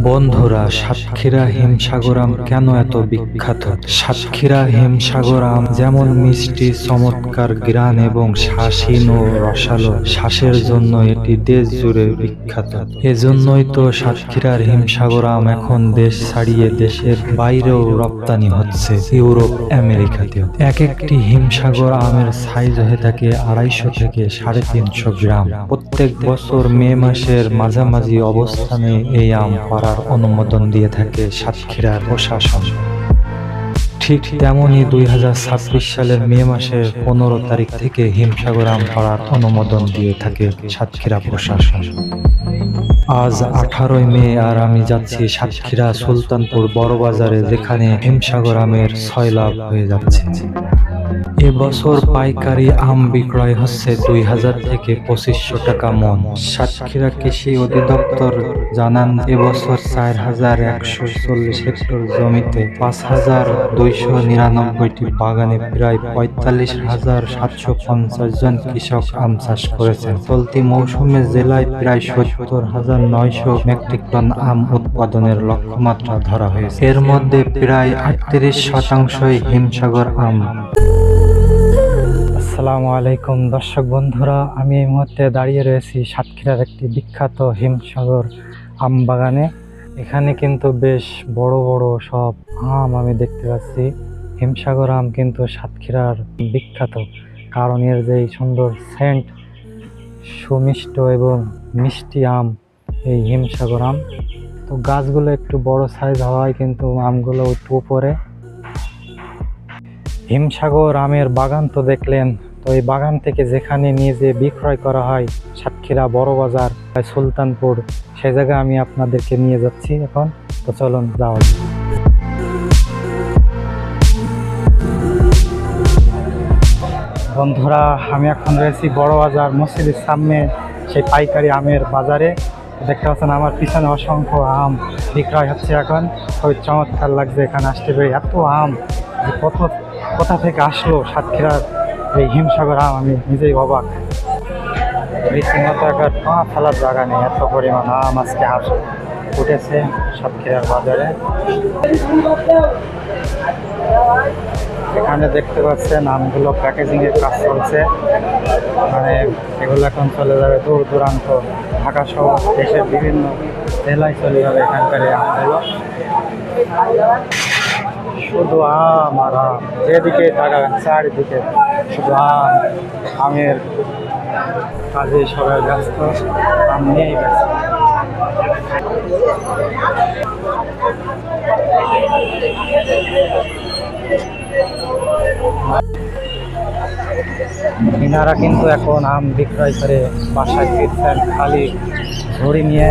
বন্ধুরা, সাতক্ষীরা হিমসাগর আম কেন এত বিখ্যাত? সাতক্ষীরা হিমসাগর আম যেমন মিষ্টি, চমৎকার ঘ্রাণ এবং শ্বাসহীন ও রসালো শ্বাসের জন্য এটি দেশ জুড়ে বিখ্যাত। এজন্যই তো সাতক্ষীরার হিমসাগর আম এখন দেশ ছাড়িয়ে দেশের বাইরেও রপ্তানি হচ্ছে, ইউরোপ, আমেরিকাতেও। একটি হিমসাগর আমের সাইজ হয়ে থাকে 250 থেকে 350 গ্রাম। প্রত্যেক বছর মে মাসের মাঝামাঝি অবস্থানে এই আম পাড়ার অনুমোদন দিয়ে থাকে সাতক্ষীরার প্রশাসন। ঠিক তেমনই 2026 সালের মে মাসের 15 তারিখ থেকে হিমসাগর আম পাড়ার অনুমোদন দিয়ে থাকে সাতক্ষীরা প্রশাসন। আজ 18 মে আর আমি যাচ্ছি সাতক্ষীরা সুলতানপুর বড় বাজারে, যেখানে হিমসাগর আমের সয়লাভ হয়ে যাচ্ছে। এবছর পাইকারি আম বিক্রয় হচ্ছে 2000 থেকে 2500 টাকা মন। সাতক্ষীরা কৃষি অধিদপ্তর জানান, এবছর 4140 হেক্টর জমিতে 5299টি বাগানে প্রায় 45,750 জন কৃষক আম চাষ করেছেন। চলতি মৌসুমে জেলায় প্রায় 70,900 মেট্রিক টন আম উৎপাদনের লক্ষ্যমাত্রা ধরা হয়েছে। এর মধ্যে প্রায় 38% হিমসাগর আম। আসসালামু আলাইকুম দর্শক বন্ধুরা, আমি এই মুহূর্তে দাঁড়িয়ে রয়েছি সাতক্ষীরার একটি বিখ্যাত হিমসাগর আম বাগানে। এখানে কিন্তু বেশ বড় বড় সব আম আমি দেখতে পাচ্ছি। হিমসাগর আম কিন্তু সাতক্ষীরার বিখ্যাত, কারণ এর যে সুন্দর সেন্ট, সুমিষ্ট এবং মিষ্টি আম এই হিমসাগর আম। তো গাছগুলো একটু বড় সাইজ হওয়ায় কিন্তু আমগুলো একটু উপরে। হিমসাগর আমের বাগান তো দেখলেন, তো এই বাগান থেকে যেখানে নিয়ে যে বিক্রয় করা হয় সাতক্ষীরা বড় বাজার, সুলতানপুর, সেই জায়গায় আমি আপনাদেরকে নিয়ে যাচ্ছি এখন। তো চলুন যাওয়া যাক। বন্ধুরা, আমি এখন রয়েছি বড় বাজার মসজিদের সামনে, সেই পাইকারি আমের বাজারে। দেখতে পাচ্ছেন আমার পিছনে অসংখ্য আম বিক্রয় হচ্ছে এখন। খুবই চমৎকার লাগছে এখানে আসতে পেরে। এত আম যে কোথা থেকে আসলো সাতক্ষীরার এই হিমসাগর আম, আমি নিজেই অবাক। রীতিমতো একটা পা ফেলার জায়গা নেই, এত পরিমাণ আম আজকে উঠেছে সাতক্ষীরার বাজারে। এখানে দেখতে পাচ্ছেন আমগুলো প্যাকেজিং এর কাজ চলছে, মানে এগুলো এখন চলে যাবে দূর দূরান্ত, ঢাকা সহ দেশের বিভিন্ন জেলায় চলে যাবে এখানকার এই আমগুলো। শুধু আম আর আম, যেদিকে তাকাবেন চারিদিকে শুধু আম, আমের কাজে সবাই ব্যস্ত, আম নিয়েই ব্যস্ত। ইনারা কিন্তু এখন আম বিক্রয় করে বাসায় ফিরছেন খালি ঝুড়ি নিয়ে।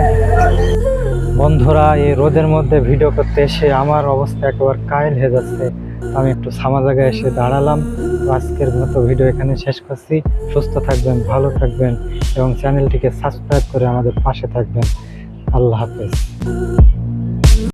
বন্ধুরা, এই রোদের মধ্যে ভিডিও করতে এসে আমার অবস্থা একেবারে কায়েল হয়ে যাচ্ছে। আমি একটু সামা জায়গায় এসে দাঁড়ালাম। তো আজকের মতো ভিডিও এখানে শেষ করছি। সুস্থ থাকবেন, ভালো থাকবেন এবং চ্যানেলটিকে সাবস্ক্রাইব করে আমাদের পাশে থাকবেন। আল্লাহ হাফেজ।